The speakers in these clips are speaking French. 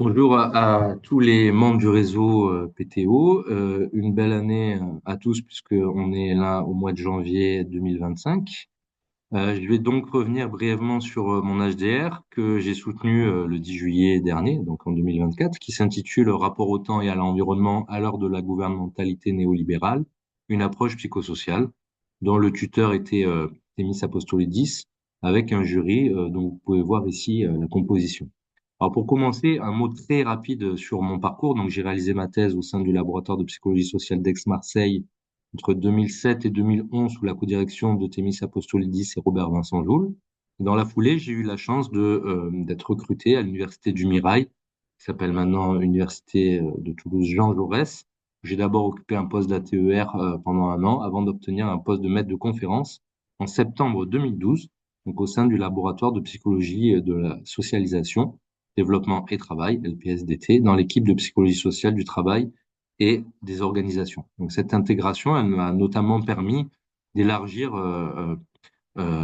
Bonjour à tous les membres du réseau PTO. Une belle année à tous puisqu'on est là au mois de janvier 2025. Je vais donc revenir brièvement sur mon HDR que j'ai soutenu le 10 juillet dernier, donc en 2024, qui s'intitule Rapport au temps et à l'environnement à l'heure de la gouvernementalité néolibérale, une approche psychosociale, dont le tuteur était Thémis Apostolidis, avec un jury dont vous pouvez voir ici la composition. Alors pour commencer, un mot très rapide sur mon parcours. Donc j'ai réalisé ma thèse au sein du laboratoire de psychologie sociale d'Aix-Marseille entre 2007 et 2011 sous la codirection de Thémis Apostolidis et Robert Vincent Joule. Dans la foulée, j'ai eu la chance d'être recruté à l'université du Mirail, qui s'appelle maintenant Université de Toulouse Jean Jaurès. J'ai d'abord occupé un poste d'ATER pendant un an avant d'obtenir un poste de maître de conférence en septembre 2012, donc au sein du laboratoire de psychologie de la socialisation, développement et travail, LPSDT, dans l'équipe de psychologie sociale du travail et des organisations. Donc cette intégration, elle m'a notamment permis d'élargir à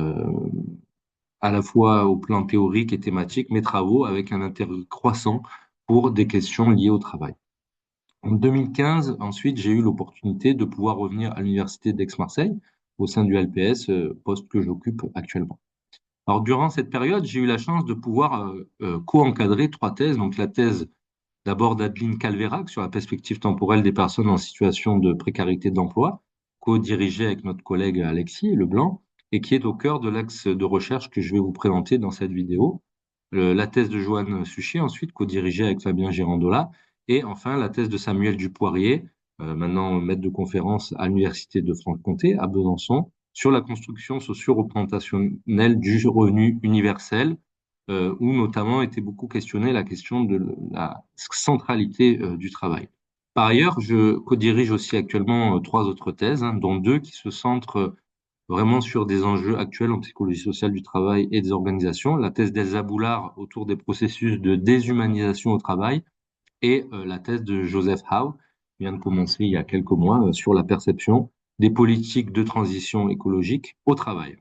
la fois au plan théorique et thématique mes travaux avec un intérêt croissant pour des questions liées au travail. En 2015, ensuite, j'ai eu l'opportunité de pouvoir revenir à l'université d'Aix-Marseille au sein du LPS, poste que j'occupe actuellement. Alors, durant cette période, j'ai eu la chance de pouvoir co-encadrer trois thèses. Donc, la thèse d'abord d'Adeline Calverac sur la perspective temporelle des personnes en situation de précarité d'emploi, co-dirigée avec notre collègue Alexis Leblanc, et qui est au cœur de l'axe de recherche que je vais vous présenter dans cette vidéo. La thèse de Joanne Suchet, ensuite, co-dirigée avec Fabien Girandola, et enfin la thèse de Samuel Dupoirier, maintenant maître de conférence à l'Université de Franche-Comté, à Besançon, sur la construction socio-représentationnelle du revenu universel, où notamment était beaucoup questionnée la question de la centralité du travail. Par ailleurs, je co-dirige aussi actuellement trois autres thèses, hein, dont deux qui se centrent vraiment sur des enjeux actuels en psychologie sociale du travail et des organisations. La thèse d'Elsa Boulard autour des processus de déshumanisation au travail et la thèse de Joseph Howe, qui vient de commencer il y a quelques mois, sur la perception des politiques de transition écologique au travail.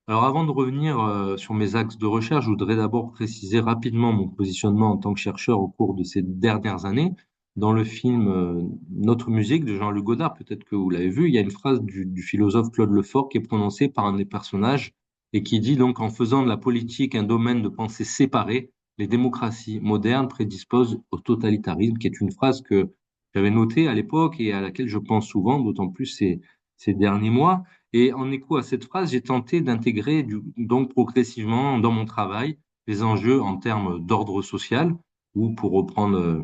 Alors avant de revenir sur mes axes de recherche, je voudrais d'abord préciser rapidement mon positionnement en tant que chercheur au cours de ces dernières années. Dans le film Notre musique de Jean-Luc Godard, peut-être que vous l'avez vu, il y a une phrase du philosophe Claude Lefort qui est prononcée par un des personnages et qui dit donc en faisant de la politique un domaine de pensée séparé, les démocraties modernes prédisposent au totalitarisme, qui est une phrase que j'avais notée à l'époque et à laquelle je pense souvent, d'autant plus ces derniers mois. Et en écho à cette phrase, j'ai tenté d'intégrer donc progressivement dans mon travail les enjeux en termes d'ordre social, ou pour reprendre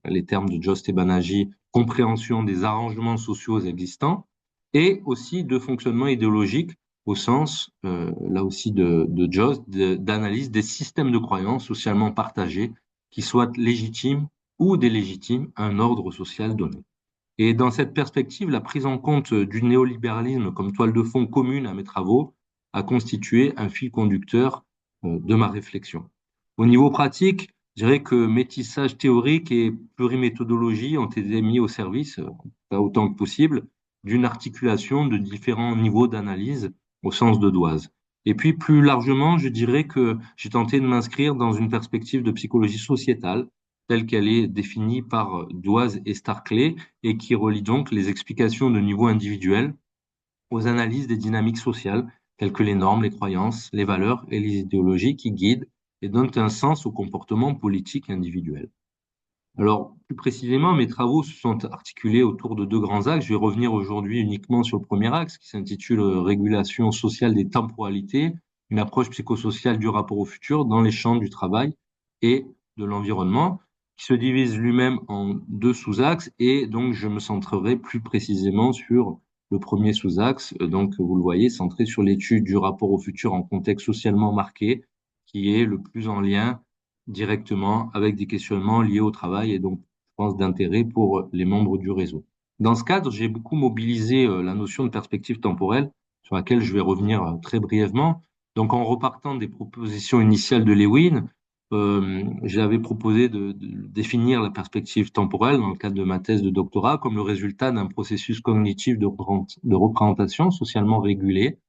les termes de Jost Ebanagi, compréhension des arrangements sociaux existants, et aussi de fonctionnement idéologique au sens, là aussi de Jost, d'analyse des systèmes de croyances socialement partagés qui soient légitimes ou délégitimes à un ordre social donné. Et dans cette perspective, la prise en compte du néolibéralisme comme toile de fond commune à mes travaux a constitué un fil conducteur de ma réflexion. Au niveau pratique, je dirais que métissage théorique et pluriméthodologie ont été mis au service, pas autant que possible, d'une articulation de différents niveaux d'analyse au sens de Doise. Et puis plus largement, je dirais que j'ai tenté de m'inscrire dans une perspective de psychologie sociétale telle qu'elle est définie par Doise et Starclay et qui relie donc les explications de niveau individuel aux analyses des dynamiques sociales, telles que les normes, les croyances, les valeurs et les idéologies qui guident et donnent un sens au comportement politique individuel. Alors, plus précisément, mes travaux se sont articulés autour de deux grands axes. Je vais revenir aujourd'hui uniquement sur le premier axe qui s'intitule Régulation sociale des temporalités, une approche psychosociale du rapport au futur dans les champs du travail et de l'environnement, qui se divise lui-même en deux sous-axes et donc je me centrerai plus précisément sur le premier sous-axe, donc vous le voyez, centré sur l'étude du rapport au futur en contexte socialement marqué, qui est le plus en lien directement avec des questionnements liés au travail et donc, je pense, d'intérêt pour les membres du réseau. Dans ce cadre, j'ai beaucoup mobilisé la notion de perspective temporelle, sur laquelle je vais revenir très brièvement. Donc, en repartant des propositions initiales de Lewin, j'avais proposé de définir la perspective temporelle dans le cadre de ma thèse de doctorat comme le résultat d'un processus cognitif de représentation socialement régulé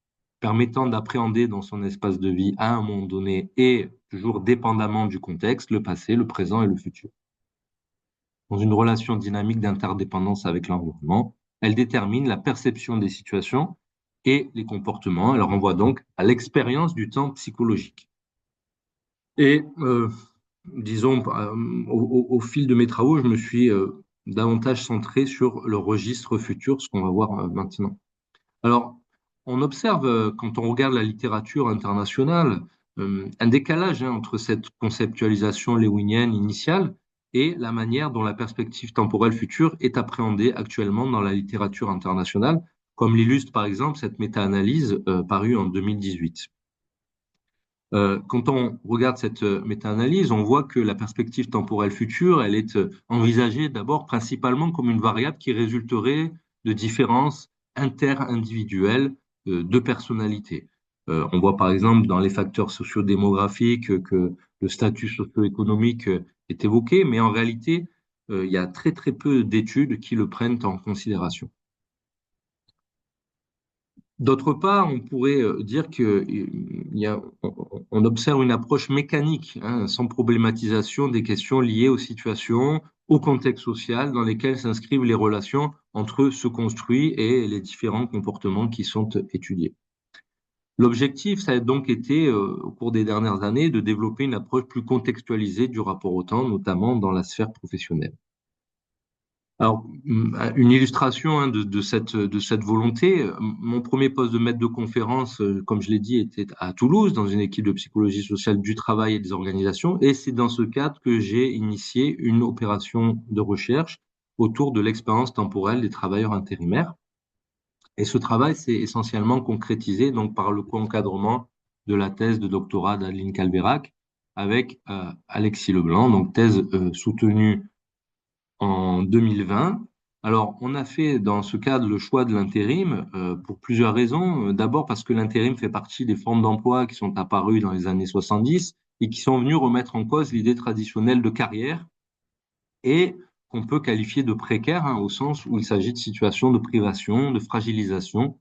permettant d'appréhender dans son espace de vie à un moment donné et toujours dépendamment du contexte, le passé, le présent et le futur. Dans une relation dynamique d'interdépendance avec l'environnement, elle détermine la perception des situations et les comportements. Elle renvoie donc à l'expérience du temps psychologique. Et disons, au fil de mes travaux, je me suis davantage centré sur le registre futur, ce qu'on va voir maintenant. Alors, on observe, quand on regarde la littérature internationale, un décalage entre cette conceptualisation léwinienne initiale et la manière dont la perspective temporelle future est appréhendée actuellement dans la littérature internationale, comme l'illustre par exemple cette méta-analyse parue en 2018. Quand on regarde cette méta-analyse, on voit que la perspective temporelle future, elle est envisagée d'abord principalement comme une variable qui résulterait de différences inter-individuelles de personnalité. On voit par exemple dans les facteurs sociodémographiques que le statut socio-économique est évoqué, mais en réalité, il y a très très peu d'études qui le prennent en considération. D'autre part, on pourrait dire on observe une approche mécanique, hein, sans problématisation des questions liées aux situations, au contexte social dans lesquels s'inscrivent les relations entre ce construit et les différents comportements qui sont étudiés. L'objectif, ça a donc été, au cours des dernières années, de développer une approche plus contextualisée du rapport au temps, notamment dans la sphère professionnelle. Alors, une illustration hein, de cette volonté, mon premier poste de maître de conférence, comme je l'ai dit, était à Toulouse, dans une équipe de psychologie sociale du travail et des organisations, et c'est dans ce cadre que j'ai initié une opération de recherche autour de l'expérience temporelle des travailleurs intérimaires. Et ce travail s'est essentiellement concrétisé donc par le co-encadrement de la thèse de doctorat d'Adeline Calvérac avec Alexis Leblanc, donc thèse soutenue en 2020. Alors, on a fait dans ce cadre le choix de l'intérim pour plusieurs raisons. D'abord parce que l'intérim fait partie des formes d'emploi qui sont apparues dans les années 70 et qui sont venues remettre en cause l'idée traditionnelle de carrière et qu'on peut qualifier de précaire hein, au sens où il s'agit de situations de privation, de fragilisation,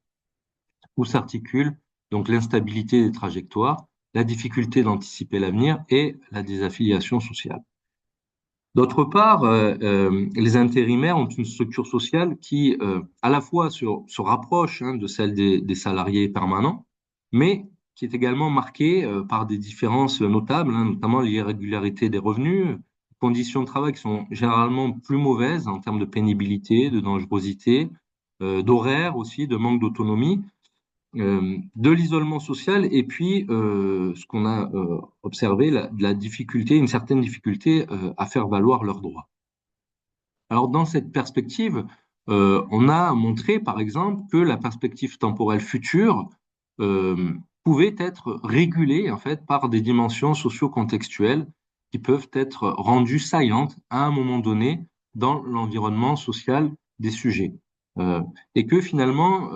où s'articulent donc l'instabilité des trajectoires, la difficulté d'anticiper l'avenir et la désaffiliation sociale. D'autre part, les intérimaires ont une structure sociale qui, à la fois, se rapproche hein, de celle des salariés permanents, mais qui est également marquée par des différences notables, hein, notamment l'irrégularité des revenus, conditions de travail qui sont généralement plus mauvaises en termes de pénibilité, de dangerosité, d'horaire aussi, de manque d'autonomie, de l'isolement social et puis ce qu'on a observé, la difficulté, une certaine difficulté à faire valoir leurs droits. Alors dans cette perspective, on a montré par exemple que la perspective temporelle future pouvait être régulée en fait par des dimensions socio-contextuelles qui peuvent être rendues saillantes à un moment donné dans l'environnement social des sujets. Et que finalement,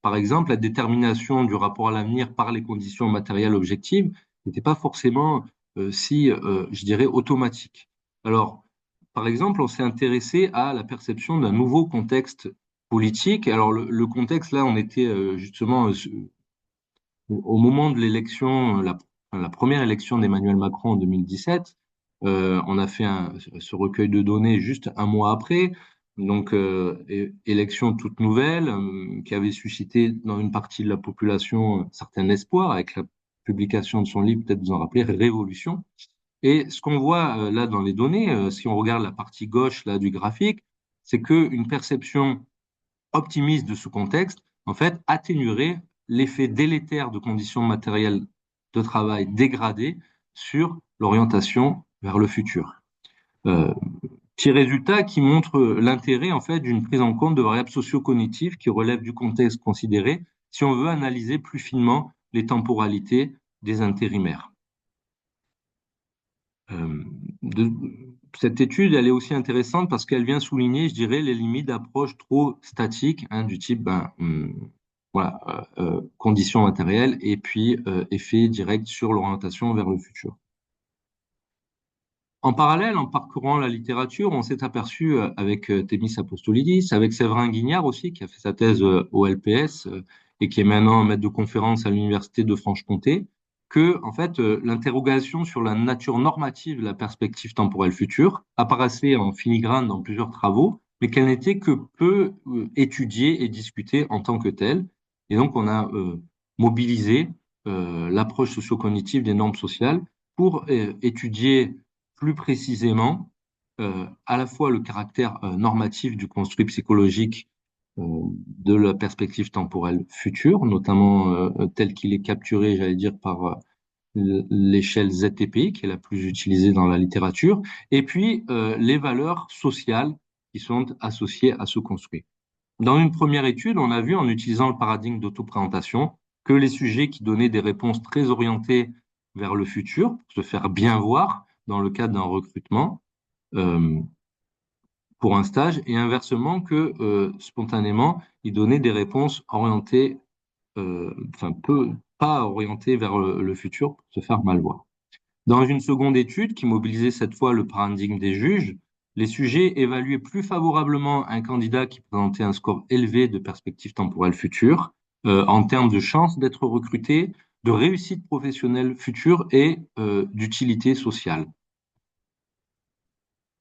par exemple, la détermination du rapport à l'avenir par les conditions matérielles objectives n'était pas forcément je dirais, automatique. Alors, par exemple, on s'est intéressé à la perception d'un nouveau contexte politique. Alors, le contexte, là, on était justement au moment de l'élection, la première élection d'Emmanuel Macron en 2017. On a fait ce recueil de données juste un mois après. Donc, élection toute nouvelle qui avait suscité dans une partie de la population un certain espoir avec la publication de son livre, peut-être vous en rappelez, Révolution. Et ce qu'on voit là dans les données, si on regarde la partie gauche là du graphique, c'est qu'une perception optimiste de ce contexte, en fait, atténuerait l'effet délétère de conditions matérielles de travail dégradées sur l'orientation vers le futur. Petit résultat qui montre l'intérêt en fait d'une prise en compte de variables socio-cognitives qui relèvent du contexte considéré si on veut analyser plus finement les temporalités des intérimaires. De, cette étude, elle est aussi intéressante parce qu'elle vient souligner, je dirais, les limites d'approche trop statique, hein, du type, voilà, conditions matérielles et puis effet direct sur l'orientation vers le futur. En parallèle, en parcourant la littérature, on s'est aperçu avec Thémis Apostolidis, avec Séverin Guignard aussi, qui a fait sa thèse au LPS, et qui est maintenant maître de conférence à l'université de Franche-Comté, que en fait l'interrogation sur la nature normative de la perspective temporelle future apparaissait en filigrane dans plusieurs travaux, mais qu'elle n'était que peu étudiée et discutée en tant que telle. Et donc on a mobilisé l'approche socio-cognitive des normes sociales pour étudier plus précisément à la fois le caractère normatif du construit psychologique de la perspective temporelle future, notamment tel qu'il est capturé, j'allais dire, par l'échelle ZTP, qui est la plus utilisée dans la littérature, et puis les valeurs sociales qui sont associées à ce construit. Dans une première étude, on a vu, en utilisant le paradigme d'autoprésentation, que les sujets qui donnaient des réponses très orientées vers le futur, pour se faire bien voir dans le cadre d'un recrutement, euh, pour un stage, et inversement que spontanément, ils donnaient des réponses orientées, enfin peu, pas orientées vers le futur pour se faire mal voir. Dans une seconde étude, qui mobilisait cette fois le paradigme des juges, les sujets évaluaient plus favorablement un candidat qui présentait un score élevé de perspective temporelle future, en termes de chances d'être recruté, de réussite professionnelle future et d'utilité sociale.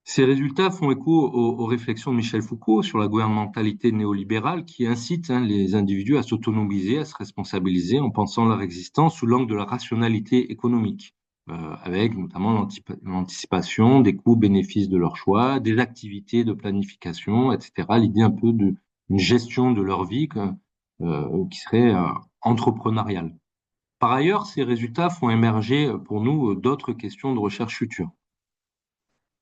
Ces résultats font écho aux réflexions de Michel Foucault sur la gouvernementalité néolibérale qui incite les individus à s'autonomiser, à se responsabiliser en pensant leur existence sous l'angle de la rationalité économique, avec notamment l'anticipation des coûts-bénéfices de leurs choix, des activités de planification, etc. L'idée un peu d'une gestion de leur vie qui serait entrepreneuriale. Par ailleurs, ces résultats font émerger pour nous d'autres questions de recherche future.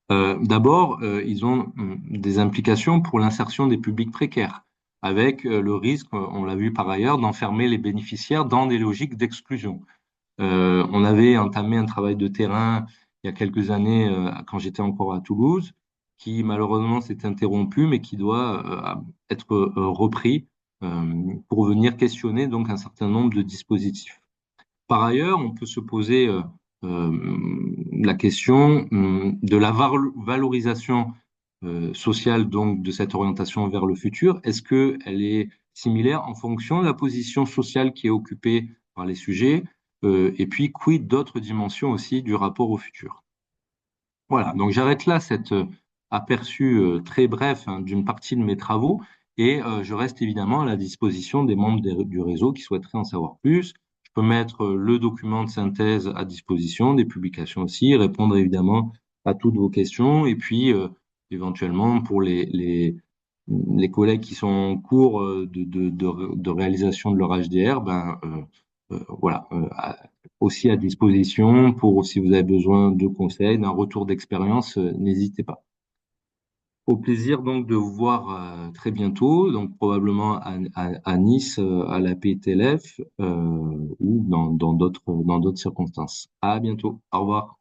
D'abord, ils ont des implications pour l'insertion des publics précaires, avec le risque, on l'a vu par ailleurs, d'enfermer les bénéficiaires dans des logiques d'exclusion. On avait entamé un travail de terrain il y a quelques années, quand j'étais encore à Toulouse, qui malheureusement s'est interrompu, mais qui doit être repris pour venir questionner donc un certain nombre de dispositifs. Par ailleurs, on peut se poser la question de la valorisation sociale donc de cette orientation vers le futur. Est-ce qu'elle est similaire en fonction de la position sociale qui est occupée par les sujets et puis quid d'autres dimensions aussi du rapport au futur. Voilà, donc j'arrête là cet aperçu très bref hein, d'une partie de mes travaux et je reste évidemment à la disposition des membres du réseau qui souhaiteraient en savoir plus. Je peux mettre le document de synthèse à disposition, des publications aussi, répondre évidemment à toutes vos questions et puis éventuellement pour les collègues qui sont en cours de réalisation de leur HDR, ben, voilà, aussi à disposition pour si vous avez besoin de conseils, d'un retour d'expérience, n'hésitez pas. Au plaisir donc de vous voir très bientôt, donc probablement à Nice, à la PTLF ou dans d'autres circonstances. À bientôt. Au revoir.